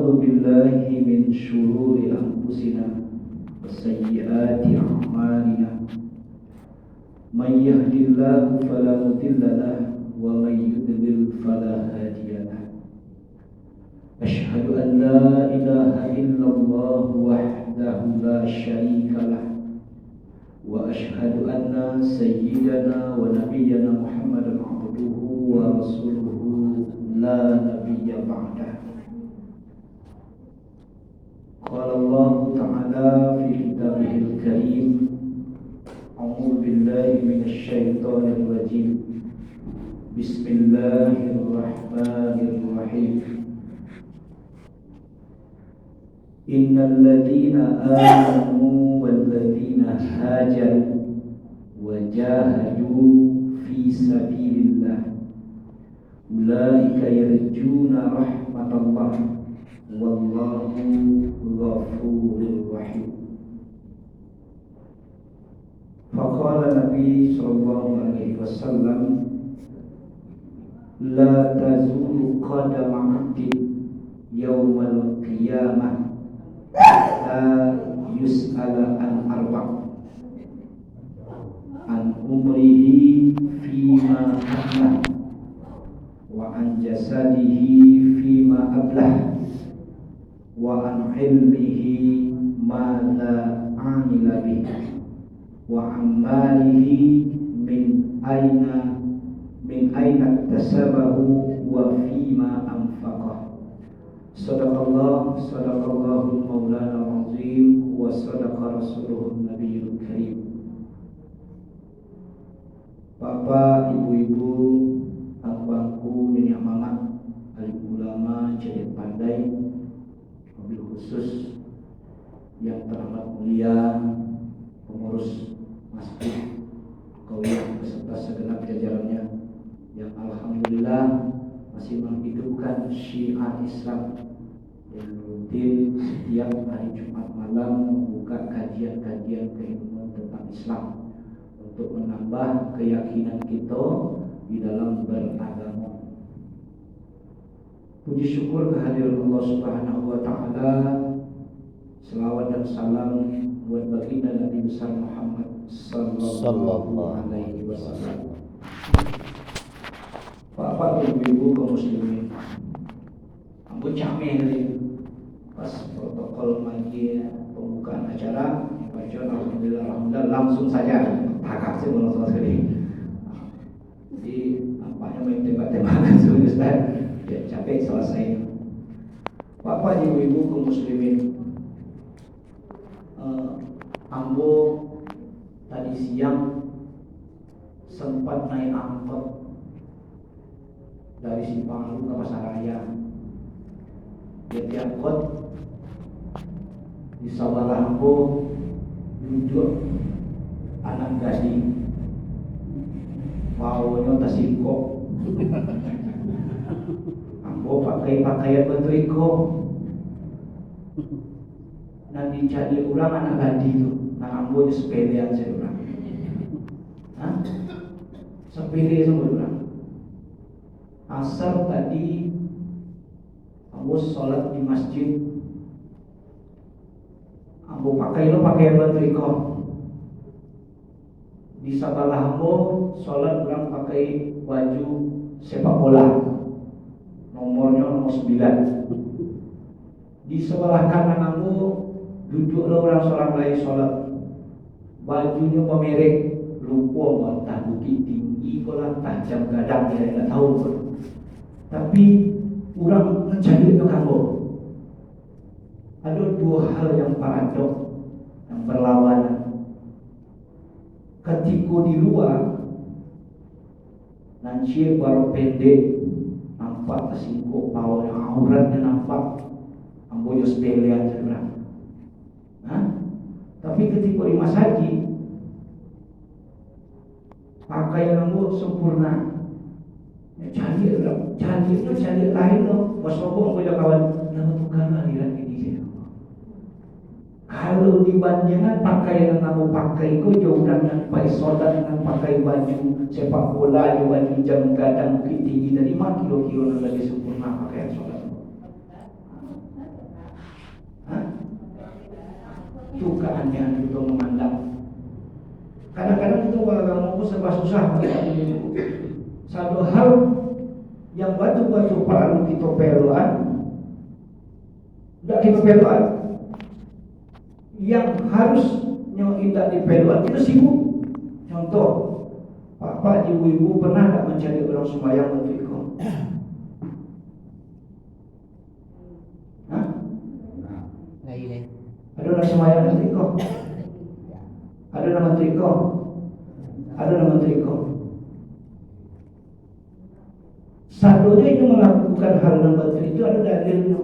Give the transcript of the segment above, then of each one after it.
ونعوذ بالله من شرور أنفسنا وسيئات أعمالنا من يهد الله فلا مضل له ومن يضلل فلا هادي له أشهد أن لا إله إلا الله وحده لا شريك له وأشهد أن سيدنا ونبينا محمدا عبده ورسوله لا نبي بعده. قال الله تعالى في كتابه الكريم أعوذ بالله من الشيطان الرجيم بسم الله الرحمن الرحيم إن الذين آمنوا والذين هاجروا وجاهدوا في سبيل الله أولئك يرجون رحمة الله والله غفور رحيم. فقال النبي صلى الله عليه وسلم لا تزول قدم عبد يوم القيامة حتى يسأل عن أربع عن عمره فيما أفنى وعن جسده فيما أبلى وعن علمه ماذا عمل به وعن ماله من أين اكتسبه وفيما أنفقه. صدق الله مولانا العظيم وصدق رسوله النبي الكريم. Bapak, ibu-ibu, abangku, nenek mama, alim ulama, cerdik pandai, mobil khusus yang teramat mulia, pengurus masjid, kaum beserta segenap jajarannya yang alhamdulillah masih menghidupkan syiar Islam yang rutin setiap hari Jumat malam membuka kajian-kajian keilmuan tentang Islam untuk menambah keyakinan kita di dalam beragama. Puji syukur kehadiran Allah Subhanahu wa taala. Selawat dan salam buat baginda Nabi besar Muhammad sallallahu alaihi wasallam. Bapak ibu-ibu kaum muslimin, ambo cameh tadi pas protokol pagi pembukaan acara baca alhamdulillah langsung saja hakak sih langsung sekali. Jadi nampaknya main tembak-tembakan sudah Ustaz. Ya capek selesai. Bapak ibu-ibu kaum muslimin, ambo tadi siang sempat naik angkot dari Simpang ke Pasaraya. Dia diangkut di sebelah ambo duduk anak gading baunya tasiko. Ambo pakai pakaian batu iko dan dicari orang anak gading itu. Nah ambo itu sepelean saya orang. Sepele semua orang. Asar tadi ambo sholat di masjid, ambo pakaian batu iko. Di sebelah ambo sholat orang pakai baju sepak bola, nomornya nomor 9. Di sebelah kanan ambo duduk orang seorang lain sholat, bajunya pemerek, lupa bantah bukit tinggi, kolah tajam gadang dia tidak tahu. Tapi orang mencari itu kamu. Ada dua hal yang paradok, yang berlawanan. Ketika di luar, nanti baru pendek, nampak tersingkuk bau yang auratnya nampak, ambo just pelean sebenarnya. Tapi ketika di masjid, pakaian ambo sempurna. Cari lain loh. Wasopong punya kawan, nama tukar aliran ini. Kalau dibandingkan pakaian yang kamu pakai, kau jauh dengan pakai soda dengan pakai baju sepak bola, baju jam gadang bukit tinggi tadi, 5 kilo lagi sempurna pakaian soda. Hah? Itu keanehan itu memandang. Kadang-kadang itu agama itu serba susah. Satu hal yang batu-batu perlu kita peluan, tidak kita peluan. Yang harusnya tidak dipeluan itu sibuk. Contoh, bapak ibu-ibu pernah tak mencari orang sembahyang untuk ikut? Hah? Ada orang sembahyang untuk ikut? Ada nama triko? Ada nama triko? Satunya yang melakukan hal yang batil itu ada dalilnya,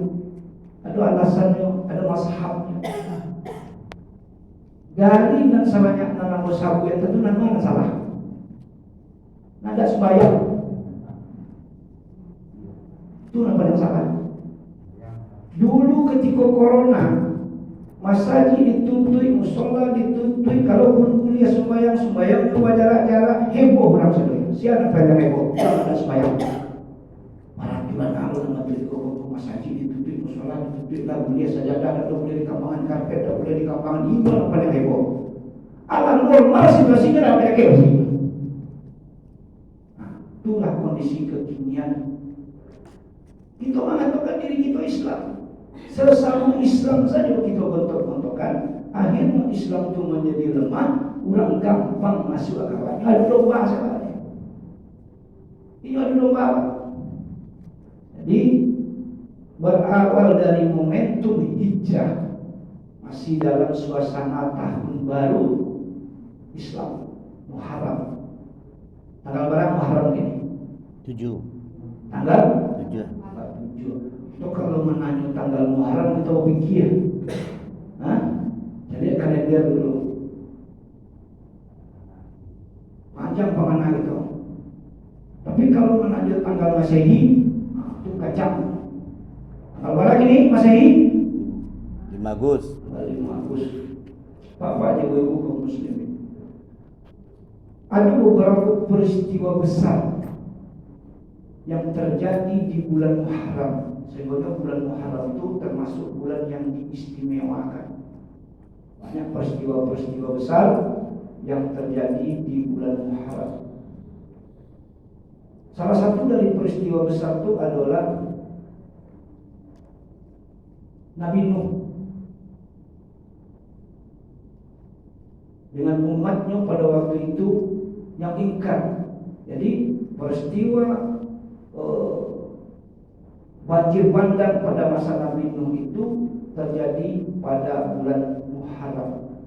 ada alasannya, ada mazhabnya. Dari dan sebanyak nama mazhab yang tentu nama salah. Nada sembahyang itu nama yang salah. Dulu ketika corona, masjid ditutup, musola ditutup, kalaupun kuliah sembahyang itu jarak-jarak, heboh orang sedih. Siapa yang heboh? Tidak ada sembahyang. Maratulan kalau nama berikut masjid ditutup, musola ditutup, lah kuliah sajadah, tidak boleh di kampangan karpet, tidak boleh di kampangan ini apa yang heboh? Alam normal situasinya tidak ada heboh. Nah, itulah kondisi kekinian. Kita mengatakan diri kita Islam. Sesama Islam saja kita gontok-gontokan, akhirnya Islam itu menjadi lemah, orang gampang masuk agama. Adu domba sebenarnya. Ini adu domba. Jadi berawal dari momentum hijrah, masih dalam suasana tahun baru Islam, Muharram. Tanggal berapa Muharram ini? 7. Tanggal 7. Itu kalau menanya tanggal Muharram kita pikir, jadi kalender dulu, panjang pengenal itu. Tapi kalau menanya tanggal Masehi, itu kacang. Tanggal berapa ini Masehi? 5 Agustus. 5 Agustus. Bapak ibu kaum muslimin. Ada beberapa peristiwa besar yang terjadi di bulan Muharram. Sehingga bulan Muharram itu termasuk bulan yang diistimewakan. Banyak peristiwa-peristiwa besar yang terjadi di bulan Muharram. Salah satu dari peristiwa besar itu adalah Nabi Nuh dengan umatnya pada waktu itu yang ingkar. Jadi peristiwa banjir bandang pada masa Nabi Nuh itu terjadi pada bulan Muharram.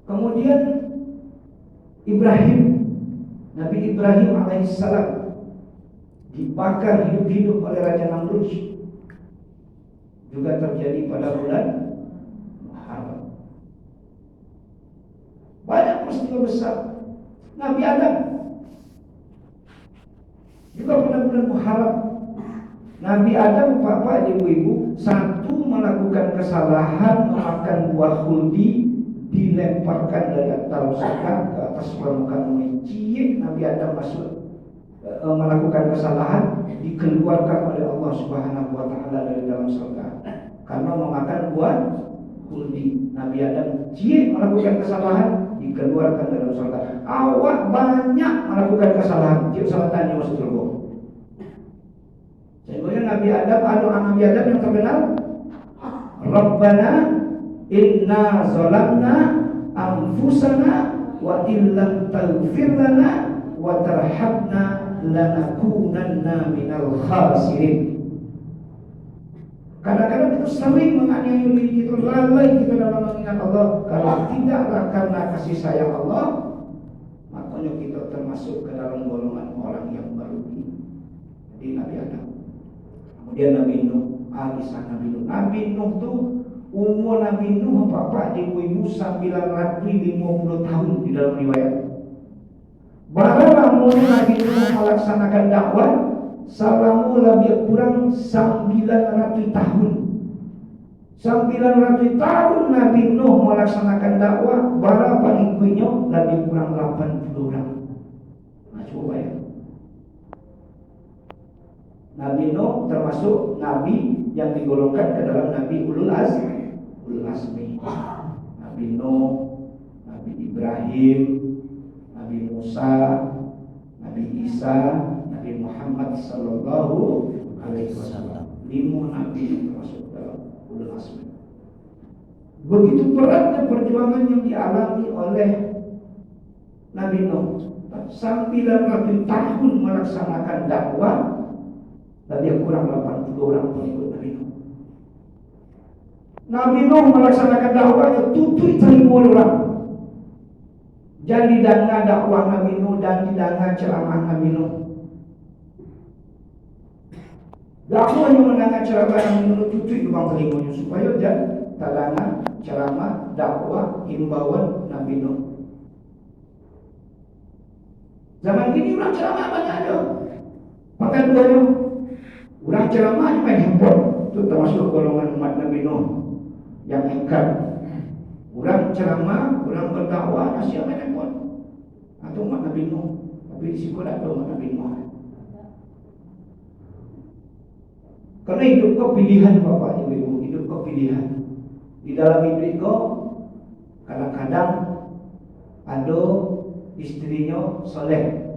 Kemudian Nabi Ibrahim alaihissalam dibakar hidup-hidup oleh Raja Namrud, juga terjadi pada bulan Muharram. Banyak peristiwa besar. Nabi Adam juga pada bulan Muharram. Nabi Adam, bapak ibu-ibu, satu melakukan kesalahan memakan buah khuldi, dilemparkan dari atas surga ke atas permukaan bumi. Nabi Adam melakukan kesalahan, dikeluarkan oleh Allah Subhanahu wa taala dari dalam surga karena memakan buah khuldi. Nabi Adam melakukan kesalahan, dikeluarkan dari dalam surga. Awak banyak melakukan kesalahan, salah tanya masuk surga. Sehingga Nabi Adam, Nabi Adam yang terkenal, Rabbana inna zalamna anfusana wa illam taghfir lana wa tarhamna lanakunanna minal khasirin. Kadang-kadang kita sering menganiaya diri kita, lalai kita dalam mengingat Allah. Kalau tidaklah karena kasih sayang Allah, makanya kita termasuk ke dalam golongan orang yang merugi. Jadi Nabi Adam. Kemudian Nabi Nuh, kisah Nabi Nuh. Nabi Nuh itu umur Nabi Nuh bapak ibu 950 tahun di dalam riwayat. Bahwa Nabi Nuh melaksanakan dakwah salamu lebih kurang 900 tahun. 900 tahun Nabi Nuh melaksanakan dakwah, berapa pengikutnya lebih kurang 80 orang. Nah, coba ya. Nabi Nuh termasuk nabi yang digolongkan ke dalam nabi ulul azmi. Nabi Nuh, Nabi Ibrahim, Nabi Musa, Nabi Isa, Nabi Muhammad sallallahu alaihi wasallam. 5 nabi yang termasuk dalam ulul azmi. Begitu beratnya perjuangan yang dialami oleh Nabi Nuh. 900 tahun melaksanakan dakwah, dan dia kurang 80 orang pengikut Nabi Nuh. Nabi Nuh melaksanakan dakwahnya tutui 1000 orang. Jadi danga dakwah Nabi Nuh dan didanga ceramah Nabi Nuh. Dakwah yang mendengar ceramah Nabi Nuh tutui bang telinganya supaya jadi tadanga ceramah dakwah himbauan Nabi Nuh. Zaman kini orang ceramah banyak aja. Pakai duanya. Orang ceramah main handphone. Itu termasuk golongan umat Nabi Nuh yang engkar. Orang ceramah, orang berdakwah masih main handphone. Atau umat Nabi Nuh. Tapi di situ ada umat Nabi Nuh. Karena hidup kau pilihan Bapak Ibu, hidup kau pilihan. Di dalam hidup kau kadang-kadang ada istrinya soleh,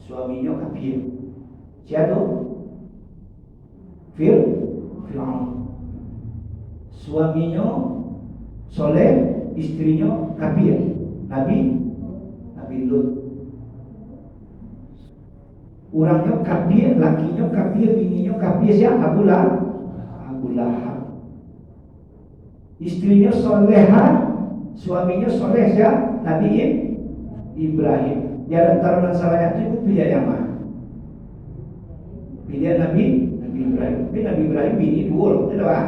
suaminya kafir. Siapa? Fir'aun. Suaminya soleh, istrinya kafir. Nabi Lut. Orangnya kafir, lakinya kafir, bininya kafir. Siapa? Abu Lahab. Istrinya solehah, suaminya soleh. Siapa? Nabi Ibrahim. Dia antara masalahnya cukup pilih yang mana? Pilih Nabi Ibrahim. Tapi Nabi Ibrahim bini dua, tidak apa?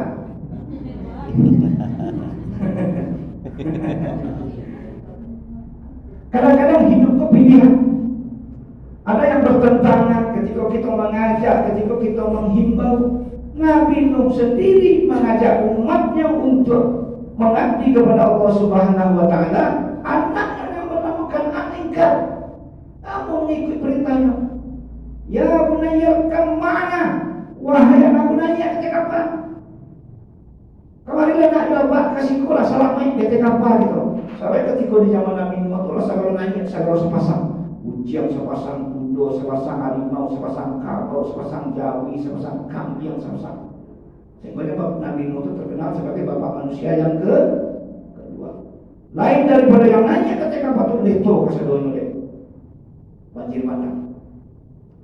Kadang-kadang hidup kau pilihan. Ada yang bertentangan ketika kita mengajak, ketika kita menghimbau. Nabi Nuh sendiri mengajak umatnya untuk mengabdi kepada Allah Subhanahu wa taala. Anaknya yang menamakan Anika, kamu mengikut perintahnya. Ya bunayya kemana? Wahai anak bunayya, ketika apa? Kemarin nak dapat kasih kulah salamai ketika apa gitu. Sampai ketika di zaman Nabi Nuh Allah segala nanya, segala sepasang ujian, sepasang kuda, sepasang harimau, sepasang kerbau, sepasang jawi, sepasang kambing, sepasang. Sehingga Nabi Nuh itu terkenal sebagai bapak manusia yang kedua. Lain daripada yang nanya ketika patut leto kesedonya deh. Banjir bandang.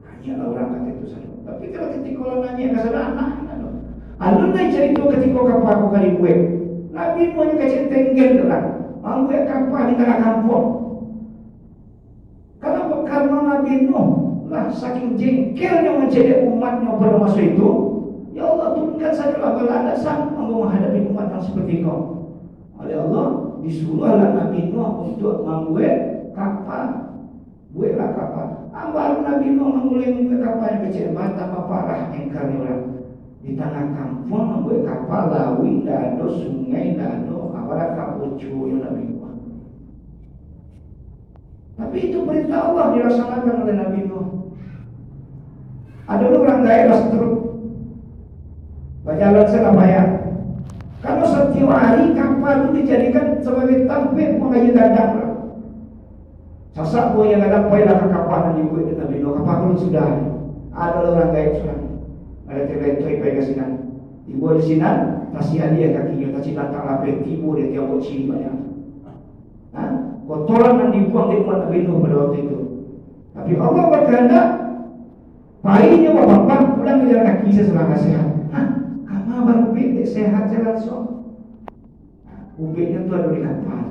Hanya orang kata itu saja. Tapi kalau ketika orang nanya kesedonya anak, alun naik cerita ketika kapal aku kali gue. Nabi Nuh yang kecil tenggel orang. Ambil kapal di tengah kampung. Karena Nabi Nuh lah saking jengkelnya menjadi umatnya pada masa itu, ya Allah turunkan sajalah bala dasar mampu menghadapi umat yang seperti kau. Oleh Allah disuruhlah Nabi Nuh untuk membuat kapal. Buatlah kapal. Baru Nabi Nuh memulai membuat kapal yang kecil, betapa parah engkarnya orang. Di tengah kampung membuat kapal, lawi, tidak ada sungai, tidak ada apa-apa kapucu yang Nabi Nuh. Tapi itu perintah Allah dilaksanakan oleh Nabi Nuh. Ada orang daerah setruk berjalan Surabaya. Kalau setiap hari kapal itu dijadikan sebagai tempat mengaji dadang. Sasak boy yang ada poilah ke kapal yang dibuat Nabi Nuh. Kapal itu sudah ada orang daerah sudah. Ada teletoi pergi ke sini. Dibuat di sini, tasih dia kakinya, tasih datang lapar tibu dia tiap ciri banyak. Kotoran yang dibuang di umat Nabi Nuh pada waktu itu. Tapi Allah berkehendak pahitnya bapak pulang ke jalan kaki setelah sehat. Kamu baru ubit sehat jalan so. Ubitnya tu ada di kapal.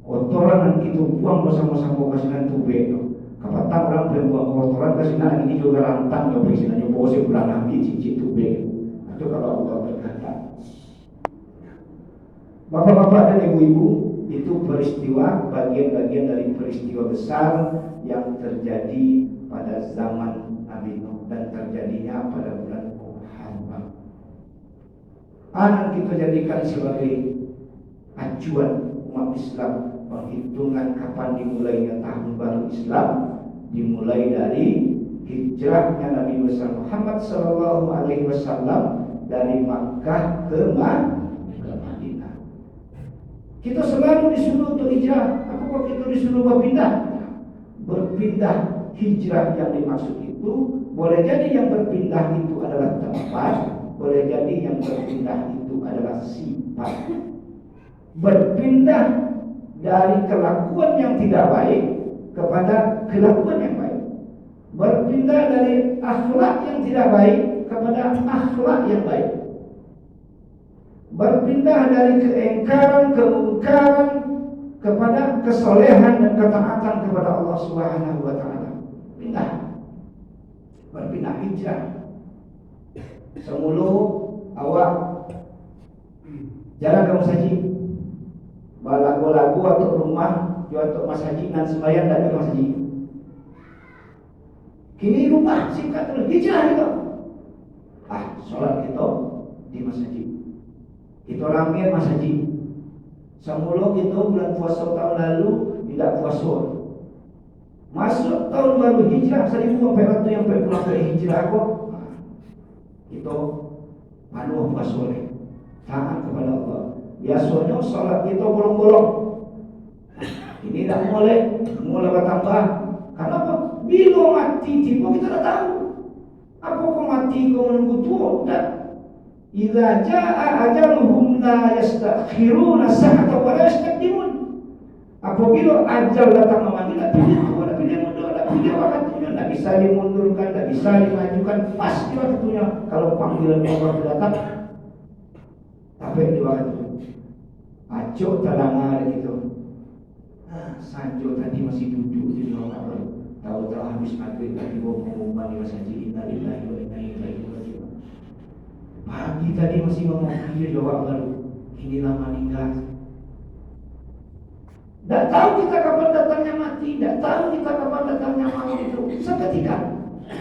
Kotoran yang kita buang bersama-sama kasinan tu ubit. Kapatang orang boleh buang kotoran kasinan ini juga rantang ya kasinan bawa sebulan Nabi cincin tu ubit. Itu kalau Allah berkehendak. Bapak-bapak dan ibu-ibu, itu peristiwa, bagian-bagian dari peristiwa besar yang terjadi pada zaman Nabi Nuh dan terjadinya pada bulan Muharram. Yang kita jadikan sebagai acuan umat Islam, penghitungan kapan dimulainya tahun baru Islam dimulai dari hijrahnya Nabi besar Muhammad Sallallahu Alaihi Wasallam dari Makkah ke Madinah. Kita selalu disuruh untuk hijrah. Apakah kita disuruh berpindah? Berpindah hijrah yang dimaksud itu boleh jadi yang berpindah itu adalah tempat, boleh jadi yang berpindah itu adalah sifat. Berpindah dari kelakuan yang tidak baik kepada kelakuan yang baik. Berpindah dari akhlak yang tidak baik kepada akhlak yang baik. Berpindah dari keingkaran, kemungkaran kepada kesolehan dan ketaatan kepada Allah Subhanahu wa taala. Pindah. Berpindah hijrah. Semula awak jalan ke masjid, lagu-lagu atau rumah, jual untuk masjid dan sembahyang tak ada masjid. Kini rumah singkat terus hijrah kita. Solat kita di masjid. Kita ramai masjid. Semula kita bulan puasa tahun lalu tidak puasa. Masuk tahun baru hijrah 1400 yang pulang ke hijrah kok. Kita manuh puasa ni. Taat kepada Allah. Biasanya solat kita bolong-bolong. Ini tak mulai bertambah. Kenapa? Bila mati tiba kita tak tahu. Apa kau mati kau menunggu tua? Tak. Idza jaa ajaluhum la yastakhiruna sa'atan wa la yastaqdimun. Apabila ajal datang memanggil, tak pilih mundur, tak pilih waktunya, tak bisa dimundurkan, tak bisa dimajukan, pasti waktunya. Kalau panggilan Allah datang, tapi di waktu ajo talangan gitu. Sanjo tadi masih duduk di ruangan. Tahu-tahu habis maghrib tadi bawa pengumuman di masjid innalillahi wa inna ilaihi raji'un. Pagi tadi masih memanggil jawab baru. Inilah meninggal. Tak tahu kita kapan datangnya mati, tak tahu kita kapan datangnya maut itu. Seketika.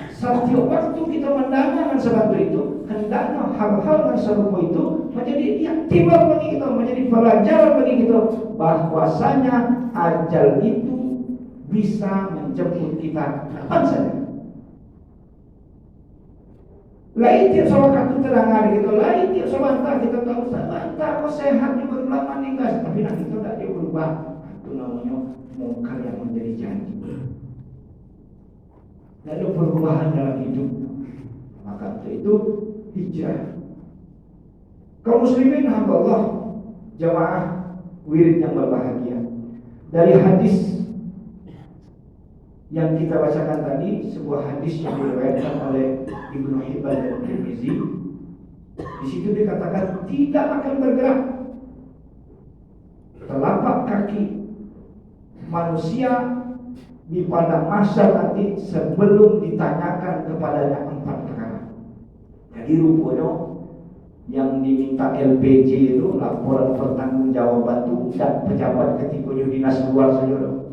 Setiap waktu kita mendengarkan sesuatu itu, hendaknya hal-hal yang serupa itu menjadi iktibar bagi kita, menjadi pelajaran bagi kita bahwasanya ajal itu bisa menjemput kita kapan saja. Lain tiap sahabat itu terangkan gitu, lain tiap sahabat kita tahu sahabat kok sehat juga lama meninggal, tapi nanti itu tidak dia berubah. Itu namanya mungkar yang menjadi janji. Lalu perubahan dalam hidup, maka itu hijrah. Kaum muslimin hamba Allah, jamaah wirid yang berbahagia. Dari hadis yang kita bacakan tadi, sebuah hadis yang diriwayatkan oleh Ibnu Hibban dan Tirmizi. Di situ dikatakan tidak akan bergerak telapak kaki manusia di pada masa nanti sebelum ditanyakan kepadanya 4 perkara. Jadi rupanya yang diminta LPJ itu laporan pertanggungjawaban itu tidak pejabat ketika dinas luar saja.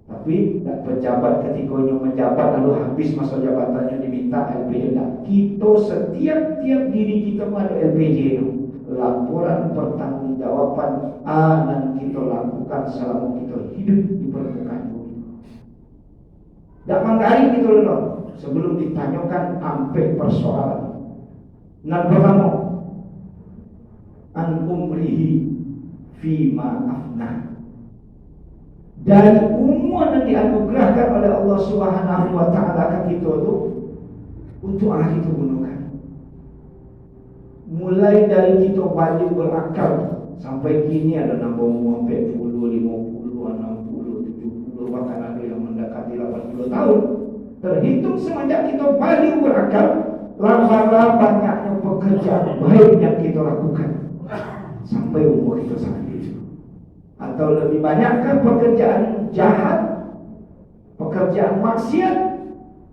Tapi tidak pejabat ketika menjabat lalu habis masa jabatannya diminta LPJ. Kita setiap diri kita ada LPJ itu. Laporan pertanggungjawaban yang kita lakukan selama kita hidup di permukaan bumi. Tak menggali gitu loh sebelum ditanyakan sampai persoalan. Yang pertama, an umrihi fima afna. Dari umur yang dianugerahkan oleh Allah Subhanahu wa taala ke kita itu untuk akhir itu gunakan. Mulai dari kita balik berakal sampai kini ada nambah umur 40, 50, 60, 70, bahkan ada yang mendekati 80 tahun. Terhitung semenjak kita balik berakal, lama-lama banyaknya pekerjaan baik yang kita lakukan sampai umur kita saat itu. Atau lebih banyakkah pekerjaan jahat, pekerjaan maksiat,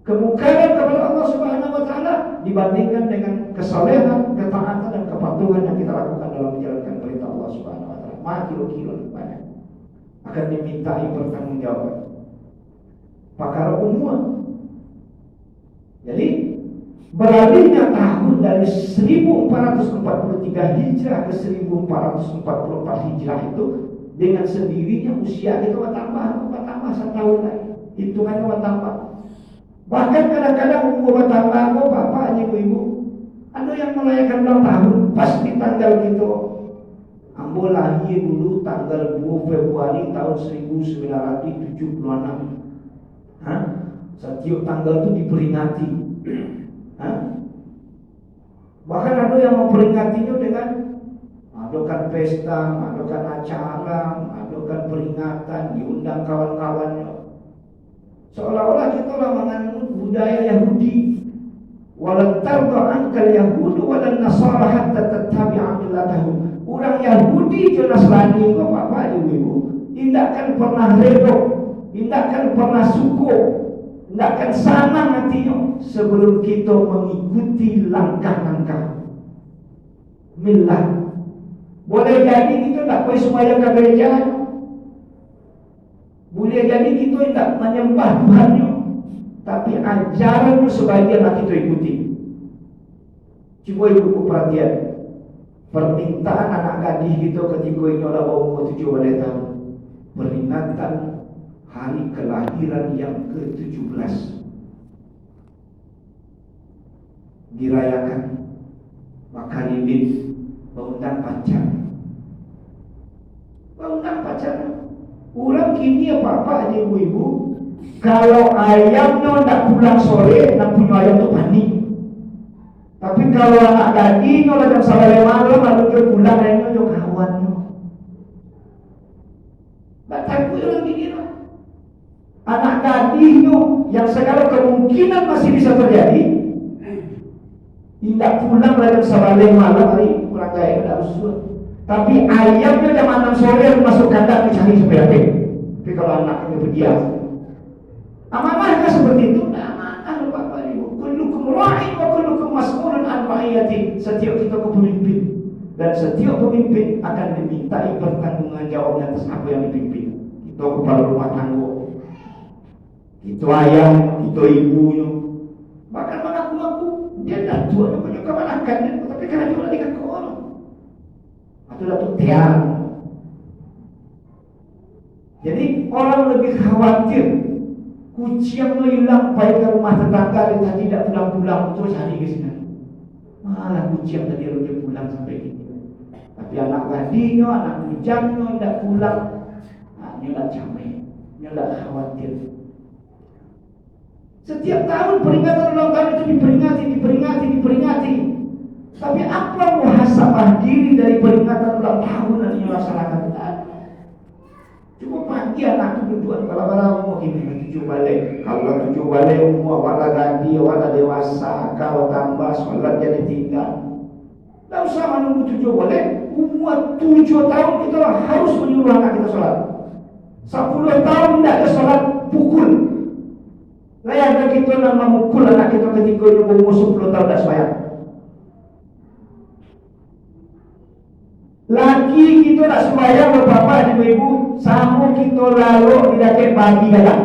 kemungkaran kepada Allah Subhanahu wa taala dibandingkan dengan kesalehan, ketaatan dan kepatuhan yang kita lakukan dalam menjalankan perintah Allah Subhanahu wa taala. Maka kilo-kilo banyak akan dimintai pertanggungjawaban. Perkara umur. Jadi beralihnya tahun dari 1443 Hijrah ke 1444 Hijrah itu dengan sendirinya usia kita bertambah 1 tahun lagi. Hitungannya bertambah. Bahkan kadang-kadang umur tangga aku, bapak, ibu-ibu, ada yang merayakan ulang tahun pas di tanggal gitu. Ambo lahir dulu tanggal 2 Februari tahun 1976. Hah? Setiap tanggal itu diperingati. Hah? Bahkan ada yang memperingatinya dengan adakan pesta, adakan acara, adakan peringatan, diundang kawan-kawannya. Seolah-olah kita orang menganut budaya Yahudi. Walan tarda ankal yahudu walan nasara hatta tattabi'a millatahum. Orang Yahudi dan Nasrani, bapak-bapak, ibu-ibu, tidak akan pernah redha, tidak akan pernah syukur, tidak akan senang hatinya sebelum kita mengikuti langkah-langkah millah. Boleh jadi kita tak pergi sembahyang ke gereja, boleh jadi kita tak menyembah Tuhannya, tapi ajarannya sebagian kita ikuti. Cuba ibu perhatian permintaan anak gadis kita ketika ini adalah umur 17 tahun, peringatan hari kelahiran yang ke-17 dirayakan, maka Lilin mengundang pacar. Orang kini apa-apa aja ibu-ibu, kalau ayamnya tidak pulang sore, nak punya ayam tu panik. Tapi kalau anak gadisnya jam 9 malam lalu dia pulang, ayamnya dia kawannya. Tak takut orang gini lah. Anak gadisnya yang segala kemungkinan masih bisa terjadi, tidak pulang jam 9 malam hari pulang gaya tidak usul. Tapi ayamnya jam 6 sore masuk kandang dicari supaya apa? Tapi kalau anaknya berdiam, amanahkah seperti itu? Amanah bapak ibu. Kullukum ra'in wa kullukum mas'ulun an ra'iyati. Setiap kita pemimpin dan setiap pemimpin akan dimintai pertanggungjawaban atas apa yang dipimpin. Kita kepala rumah tangga, kita ayah, kita ibunya. Bahkan mengaku-ngaku dia dah tua, dia punya kemenakan, tapi karena dia lagi ke orang. Atau datuk tiang. Jadi orang lebih khawatir kucing hilang pergi ke rumah tetangga dan tidak pulang-pulang terus hari ke sini. Malah kucing tadi dia pulang sampai gitu. Tapi anak gadisnya, anak bujangnya tidak pulang. Dia tak camai, dia tak khawatir. Setiap tahun peringatan ulang tahun itu diperingati. Tapi apa muhasabah diri dari peringatan ulang tahun yang dilaksanakan? Cuma pagi anak itu tujuan kalau umur ini 7 balik. Kalau 7 balik umur awak ganti, awak dewasa, kalau tambah solat jadi tinggal. Tak usah menunggu 7 balik. Umur 7 tahun kita harus menyuruh anak kita solat. 10 tahun tidak ada solat, pukul. Layaknya kita nak memukul anak kita ketika dia umur 10 tahun tak sembahyang. Laki kita nak sembahyang bapak dan ibu, sama kita lalu tidak bagi galang.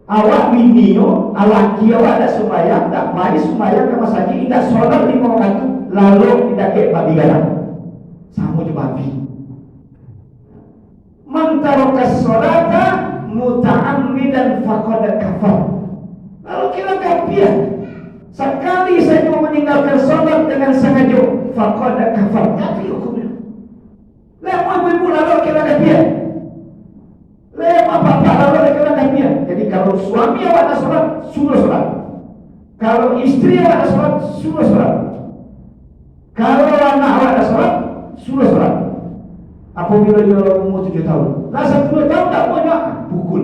Awak biniyo, laki awak tak sembahyang, tak mari sembahyang ke masjid, tidak solat 5 waktu, lalu tidak bagi galang. Sama je babi. Man taraka sholata muta'ammidan faqad kafar. Lalu kira kafir. Sekali saya mau meninggalkan sholat dengan sengaja, faqad kafar. Kafir hukumnya. Lewat ibu lalu kira kafir. Lewat bapak lalu kira kafir. Jadi kalau suami awak nak sholat, suruh sholat. Kalau istri awak nak sholat, suruh sholat. Kalau anak awak nak sholat, suruh sholat. Apabila dia umur 7 tahun, rasa 10 tahun tak punya, pukul.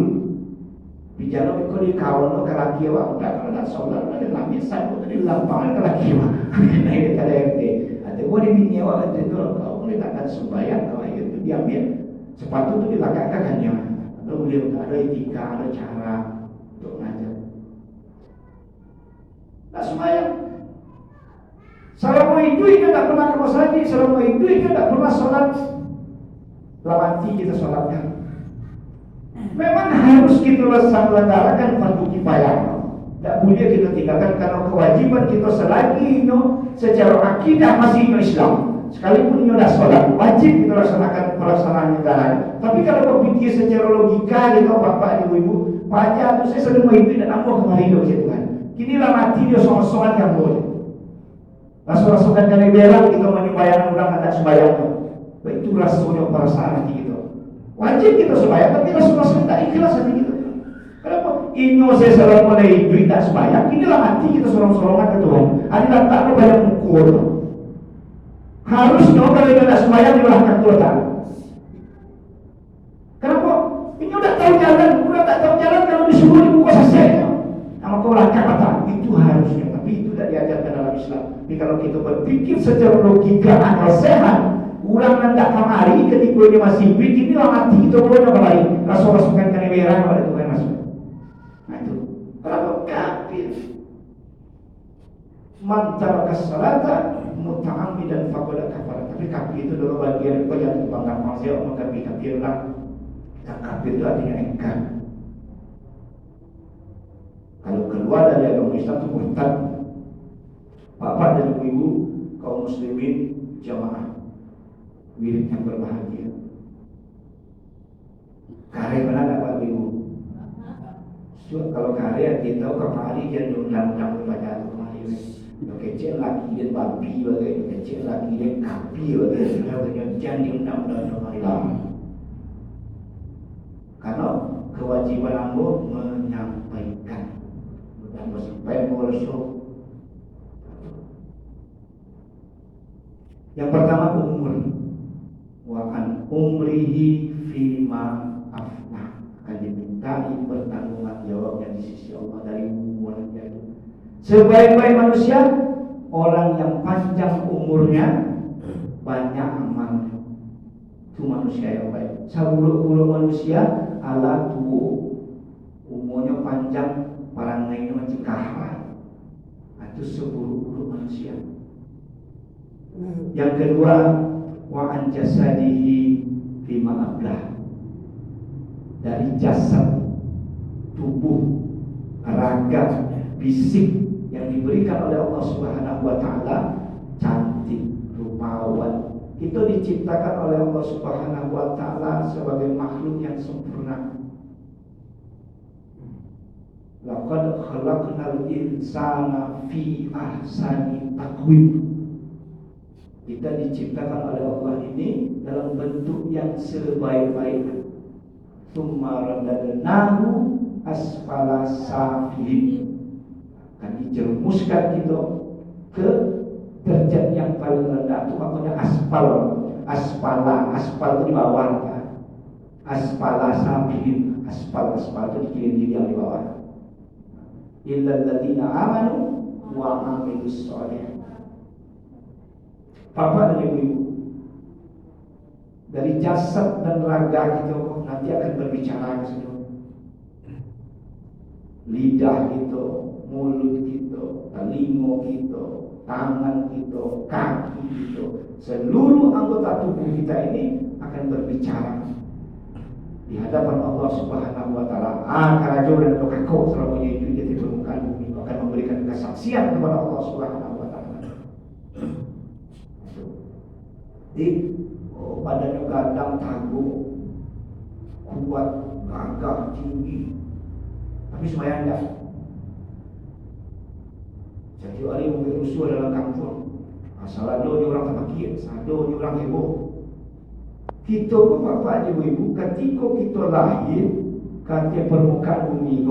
Bicara kalau dia kawan ke laki awak, tak kalau nak solat, ada lami saya tadi lapangan ke laki awak. Naik ke RT. Ada boleh bini awak kata tu, kau boleh takkan sembahyang kalau itu diambil. Sepatu tu dilakatkannya. Ada boleh ada etika, ada cara untuk mengajar. Tak sembahyang. Selama hidup dia tak pernah ke masjid, selama hidup dia tak pernah solat. Lawanti kita sholatkan. Memang harus kita laksanakan fardu kifayah. Tak boleh kita tinggalkan karena kewajiban kita selagi secara akidah masih Islam. Sekalipun dah sholat, wajib kita laksanakan pelaksanaan negara. Tapi kalau berpikir secara logika, kita bapak ibu-ibu, Baca tu saya sering menghidup dan ambo kembali hidup saya Tuhan. Kinilah mati dia soal-soal yang boleh. Rasul-rasulkan kali berang kita menyembahyang orang ada sembahyang. Itu rasulnya perasaan hati kita. Wajib kita sembahyang, tapi rasul-rasul tak ikhlas hati kita. Kenapa? Inyo saya selalu mulai duit tak sembahyang. Inilah mati kita sorong-sorongan ke Tuhan. Ada tak ada banyak mengukur. Harusnya kalau kita tak sembahyang dilahkan Tuhan. Kenapa? Ini udah tahu jalan, udah tak tahu jalan kalau disuruh dibuka selesai. Nama kau langkah kata itu harusnya, tapi itu tidak diajarkan dalam Islam. Jadi kalau kita berpikir secara logika akal sehat, orang hendak kemari ketika ini masih hidup, inilah mati kita boleh kembali. Rasul-rasulkan kami merah kepada Tuhan masuk. Nah itu. Kalau kafir, mantar kesalatan, muta'ami dan fakoda kafar. Tapi kafir itu adalah bagian kau yang bangga manusia, maka kafir lah. Dan kafir itu artinya engkar. Kalau keluar dari agama Islam itu murtad. Bapak dan ibu kaum muslimin jamaah wirid yang berbahagia. Kare mana dapat ibu? So, kalau kare kita tahu kemari dia undang-undang baca kemari. Kecil lagi dia babi bagai kecil lagi dia kapi bagai dia jangan diundang-undang kemari lah. Karena kewajiban ambo menyampaikan dan sampai also. Yang pertama umur. Wa an umrihi fima afna, akan dimintai pertanggungan jawabnya di sisi Allah dari umurnya itu. Sebaik-baik manusia orang yang panjang umurnya banyak amalnya. Itu manusia yang baik. Saburuk-buruk manusia ala tubuh umurnya panjang parangainya macam kahar. Itu seburuk-buruk manusia. Yang kedua wa an jasadihi fima ablah, dari jasad tubuh raga fisik yang diberikan oleh Allah Subhanahu wa taala cantik rupawan. Kita diciptakan oleh Allah Subhanahu wa taala sebagai makhluk yang sempurna. Laqad khalaqnal insana fi ahsani taqwim. Kita diciptakan oleh Allah ini dalam bentuk yang sebaik-baiknya. Tsumma radadnahu asfala safilin. Akan dijerumuskan kita ke derajat yang paling rendah. Itu maknanya aspal. Aspal itu di bawah kan? Asfala safilin. Aspal itu di kiri yang di bawah. Illal ladzina amanu wa amilus sholihat. Bapak dan ibu-ibu, dari jasad dan raga kita nanti akan berbicara ke situ. Lidah kita, mulut kita, telinga kita, tangan kita, kaki kita, seluruh anggota tubuh kita ini akan berbicara di hadapan Allah Subhanahu wa taala. Karajo dan kaku selama itu di permukaan bumi akan memberikan kesaksian kepada Allah Subhanahu wa taala. Di badannya gandang tangguh, kuat, gagah, tinggi, tapi semuanya enggak. Jadi hari mungkin rusuh dalam kampung, asal orang terpakir, satu orang heboh. Kita bapak ibu-ibu ketika kita lahir kata permukaan bumi itu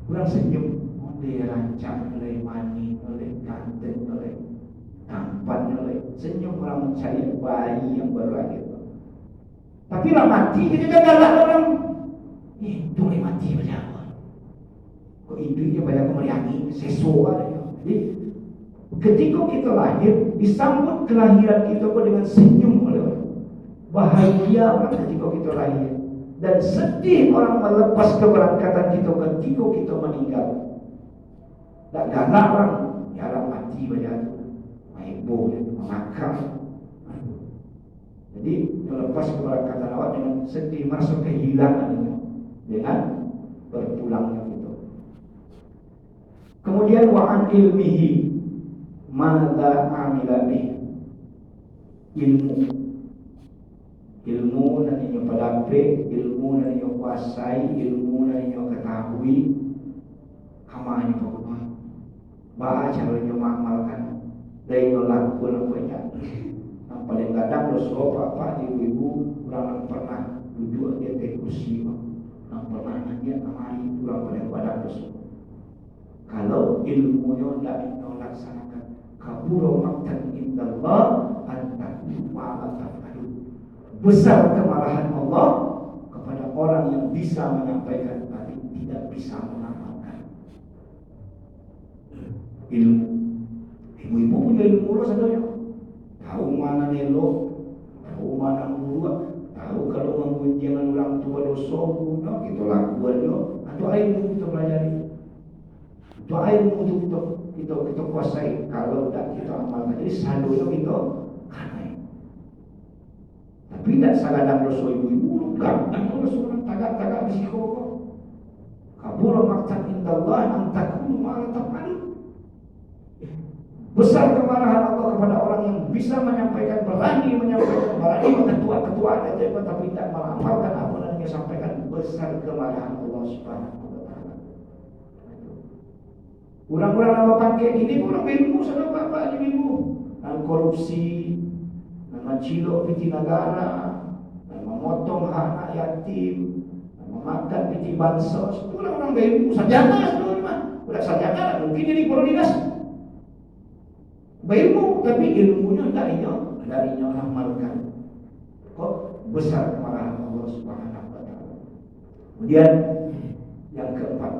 orang senyum, oleh rancang, oleh mani, oleh ganteng, oleh tampan, oleh senyum orang mencari bayi yang baru lahir. Tapi lah mati kita galak orang. Itu boleh mati banyak. Kok induknya banyak kemeriangi, sesuai. Jadi ketika kita lahir disambut kelahiran kita dengan senyum oleh orang. Bahagia orang ketika kita lahir. Dan sedih orang melepas keberangkatan kita ketika kita meninggal. Tak galak orang, jarang mati banyak. Heboh, memakan. Jadi melepas keberangkatan awak dengan sedih, merasa kehilangan itu dengan berpulangnya itu. Kemudian wa'an ilmihi madza amila bih, ilmu ilmu na ninyo padape, ilmu na ninyo kuasai, ilmu na ninyo ketahui, kama ninyo pagkuhan. Ba cara ninyo mengamalkan, dari ninyo lakukan apa ya. Yang paling kadang dosa apa ibu-ibu kurang pernah duduk di atas kursi, yang pernah nanya kamari kurang paling kadang dosa. Kalau ilmunya tidak ninyo laksanakan, kaburo maktan indallah antakum ma'ala taf'alun. Besar kemarahan Allah kepada orang yang bisa menyampaikan tapi tidak bisa mengamalkan. Ilmu, ibu-ibu punya ilmu loh saudara. Tahu mana nelo, tahu mana guru, tahu kalau mengunjungan orang tua dosa, no, kita lakukan yo. Atau ilmu kita pelajari, itu ilmu untuk kita kuasai. Kalau tidak kita amalkan, jadi sadonya kita kanai. Tapi tidak sagadang dosa ibu-ibu, ganteng dosa orang tagak-tagak bisiko. Kabur maktan indallah antakunu ma'ala taf'alun. Besar kemarahan Allah kepada orang yang bisa menyampaikan, berani ketua-ketua ada jabat tapi tidak mengamalkan apa yang dia sampaikan. Besar kemarahan Allah Subhanahu wa taala. Orang-orang nama pakai gini orang ilmu sama bapak ibu. Dan korupsi, nama cilok piti negara, nama motong anak yatim, nama makan piti bansos. Orang-orang ilmu sarjana sebenarnya. Udah sarjana mungkin jadi kepala dinas. Berilmu, tapi ilmunya darinya amalkan. Kok besar kemarahan Allah Subhanahu wa taala. Kemudian yang keempat,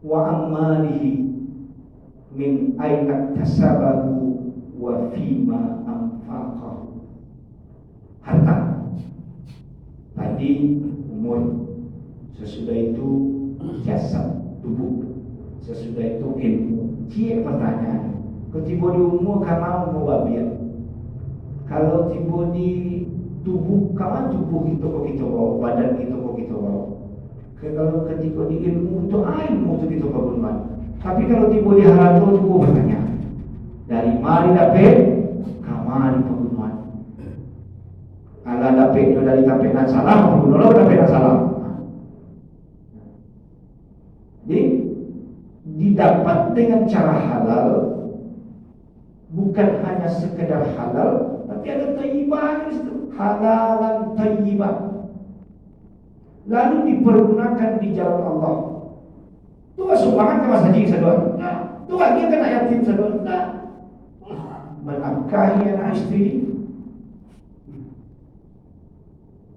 wa amalihi min aina tasabahu wa fima anfaqahu. Harta. Tadi umur, sesudah itu jasad tubuh, sesudah itu ilmu. Cie pertanyaan, ketiba di umur kamu mau babian. Kalau tiba di tubuh, kamu tubuh kita kok kita bawa, badan kita kok kita bawa. Kalau ketika di ilmu itu ilmu itu kita bangun. Tapi kalau tiba di harta tubuh bertanya, dari mari dapat, kamari pembunuhan. Ala dapatnya dari tapenan salah, pembunuhan tapenan salah. Jadi didapat dengan cara halal, bukan hanya sekedar halal, tapi ada thayyibah di situ, halalan thayyibah. Lalu dipergunakan di jalan Allah. Tuh sumbangan ke mas haji saudara. Nah, tuh lagi kan yatim saudara. Nah, menafkahi anak istri.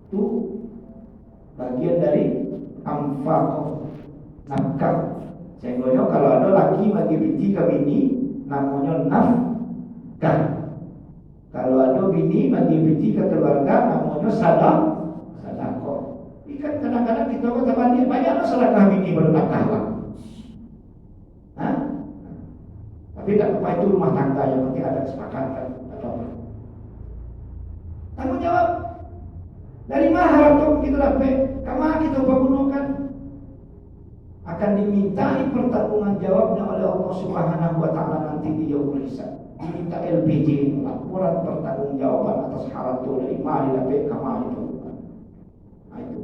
Tuh bagian dari amfaq, nafkah. Contohnya kalau ada laki bagi binti ke bini, namanya nafkah. Kalau ada bini bagi binti ke keluarga, namanya sadaqah. Ikan kadang-kadang kita kata banyak sedekah bini baru nafkah lah. Tapi tidak apa itu rumah tangga, yang penting ada kesepakatan atau apa. Tanggung jawab. Dari mahar atau kita dapat, kama kita pergunakan, akan dimintai pertanggungan jawabnya oleh Allah Subhanahu wa taala nanti di yaumul hisab. Diminta LPJ, laporan pertanggungjawaban atas hal itu dari mari dapat kamar itu. Nah itu.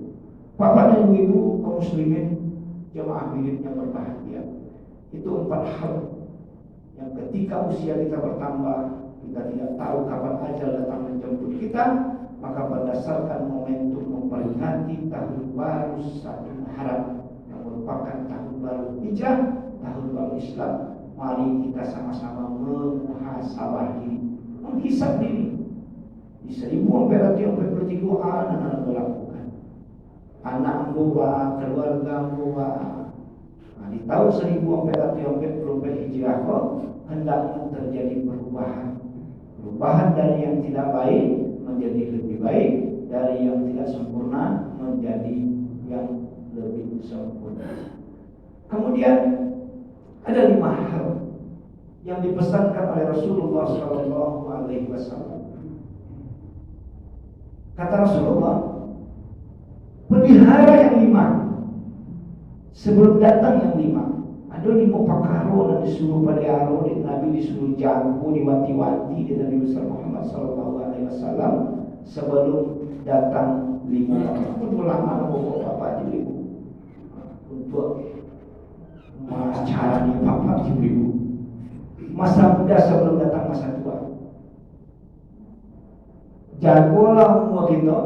Bapak dan Ibu kaum muslimin jemaah milik yang berbahagia. Itu 4 hal yang ketika usia kita bertambah, kita tidak tahu kapan ajal datang menjemput kita, maka berdasarkan momentum memperingati tahun baru satu Muharram yang merupakan tahun baru Hijrah, tahun baru Islam, mari kita sama-sama memuhasabah diri, menghisab diri. Di 1443 anak melakukan, anak membawa, keluarga membawa. Nah, di tahun 1443 Hijrah hendaknya terjadi perubahan dari yang tidak baik menjadi lebih baik, dari yang tidak sempurna menjadi yang lebih sempurna. Kemudian ada 5 hal yang dipesankan oleh Rasulullah SAW. Kata Rasulullah, pelihara yang 5 sebelum datang yang 5. Ada 5 pakaro dan disuruh pada aro, Nabi disuruh jago, diwanti-wanti di Nabi besar Muhammad sallallahu alaihi wasallam sebelum datang 5 pakaro. Pun lama pokok Bapak Ibu untuk caranya Bapak Ibu. Masa muda sebelum datang masa tua. Jagolah umur kita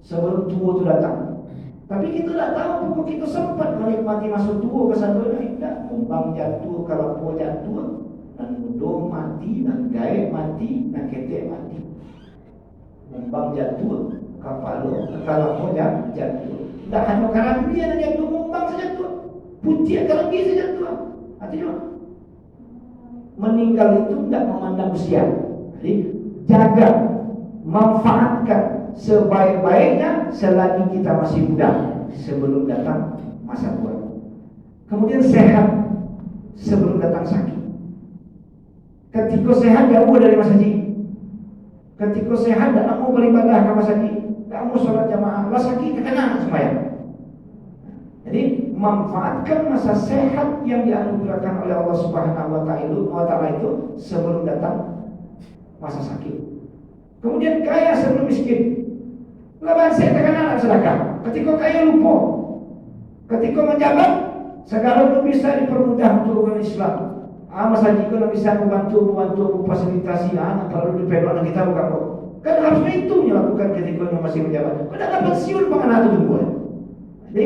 sebelum tua itu datang. Tapi kita tak tahu pokok kita sempat menikmati masa tua ke satu lain. Tak, kumbang jatuh, kelapa jatuh, dan mudo mati, dan gaib mati, dan ketek mati. Kumbang jatuh, kelapa jatuh. Tak hanya karangi yang jatuh, kumbang saja jatuh. Putih karangi saja jatuh. Artinya meninggal itu tidak memandang usia. Jadi jaga, manfaatkan sebaik-baiknya selagi kita masih muda sebelum datang masa tua. Kemudian sehat sebelum datang sakit. Ketika sehat jauh dari masjid. Ketika sehat tak mau beribadah ke masjid, tak mau sholat jamaah, lah sakit kena sembahyang. Jadi manfaatkan masa sehat yang dianugerahkan oleh Allah Subhanahu wa taala itu sebelum datang masa sakit. Kemudian kaya sebelum miskin. Lepas saya terkenal sedekah. Ketika kaya lupa. Ketika menjabat, segala itu bisa dipermudah untuk orang Islam. Masa jika nak bisa membantu fasilitasi, nak perlu dipedok kita bukan kok. Kan harusnya itu yang lakukan ketika masih menjabat. Kena dapat siul pengenal itu dulu. Jadi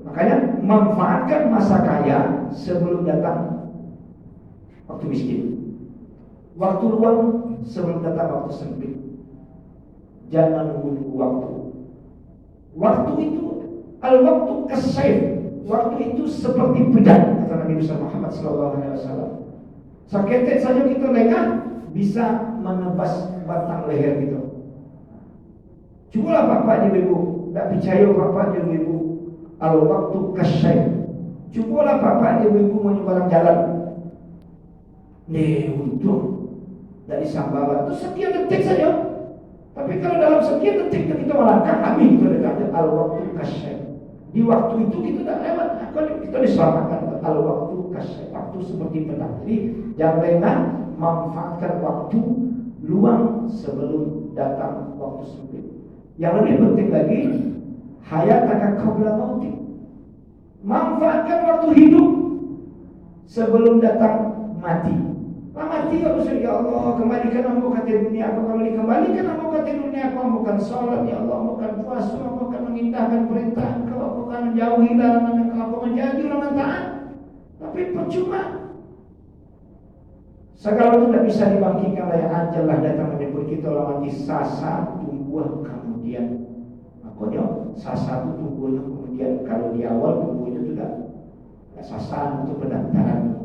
makanya manfaatkan masa kaya sebelum datang waktu miskin. Waktu luang sebelum datang waktu sempit. Jangan menunggu waktu. Waktu itu al-waktu kasayf. Waktu itu seperti pedang, kata Nabi Muhammad SAW. Seketik saja kita lengah bisa menebas batang leher kita. Cubalah Bapak Ibu, tak percaya Bapak Ibu, al-waktu kasayf. Cubalah Bapak Ibu menyeberang jalan. Untung dari Sambawang itu sekian detik saja. Tapi kalau dalam sekian detik kita melangkah, habis kita dekat al-waktu kasayf. Di waktu itu kita tak lewat, kita diselamatkan. Al-waktu kasayf, waktu seperti pedang. Jadi jangan lengah, manfaatkan waktu luang sebelum datang waktu sempit. Yang lebih penting lagi, hayataka qabla mautik. Manfaatkan waktu hidup sebelum datang mati. Mati aku sudah, ya Allah, kembalikan aku ke dunia aku. Kalau dikembalikan aku ke dunia aku akan sholat, ya Allah, aku akan puasa, aku akan mengindahkan perintah Engkau, aku akan menjauhi larangan Engkau, aku menjadi orang taat. Tapi percuma. Segala itu tidak bisa dibangkitkan oleh ajal lah datang menyebut kita orang mati. Sasa tumbuh kemudian. Makanya sasa itu tumbuhnya kemudian. Kalau di awal tumbuhnya juga sasa untuk pendaftaran.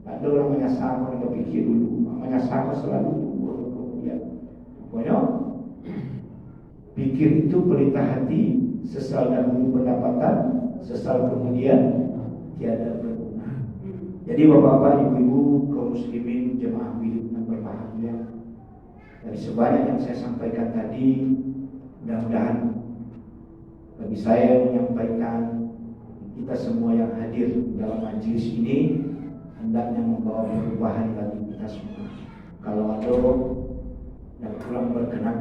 Ada orang menyasar, orang berpikir dulu. Menyasar selalu tumbuh kemudian. Pokoknya pikir itu pelita hati, sesal dahulu pendapatan, sesal kemudian tiada berguna. Jadi bapak-bapak, ibu-ibu, kaum muslimin, jemaah hidup yang berbahagia, dari sebanyak yang saya sampaikan tadi, mudah-mudahan bagi saya menyampaikan, kita semua yang hadir dalam majelis ini hendaknya membawa perubahan bagi kita semua. Kalau ada yang kurang berkenan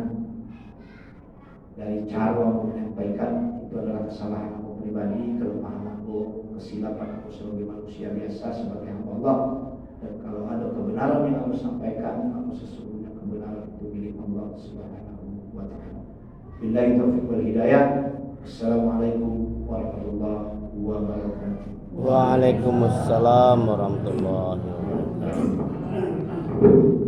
dari cara aku menyampaikan, itu adalah kesalahan aku pribadi, kelemahan aku, kesilapan aku sebagai manusia biasa, sebagai hamba Allah. Dan kalau ada kebenaran yang aku sampaikan, aku sesungguhnya kebenaran itu milik Allah Subhanahu wa ta'ala. Billahi taufiq wal hidayah. Assalamualaikum warahmatullahi wabarakatuh. Waalaikumsalam warahmatullahi wabarakatuh.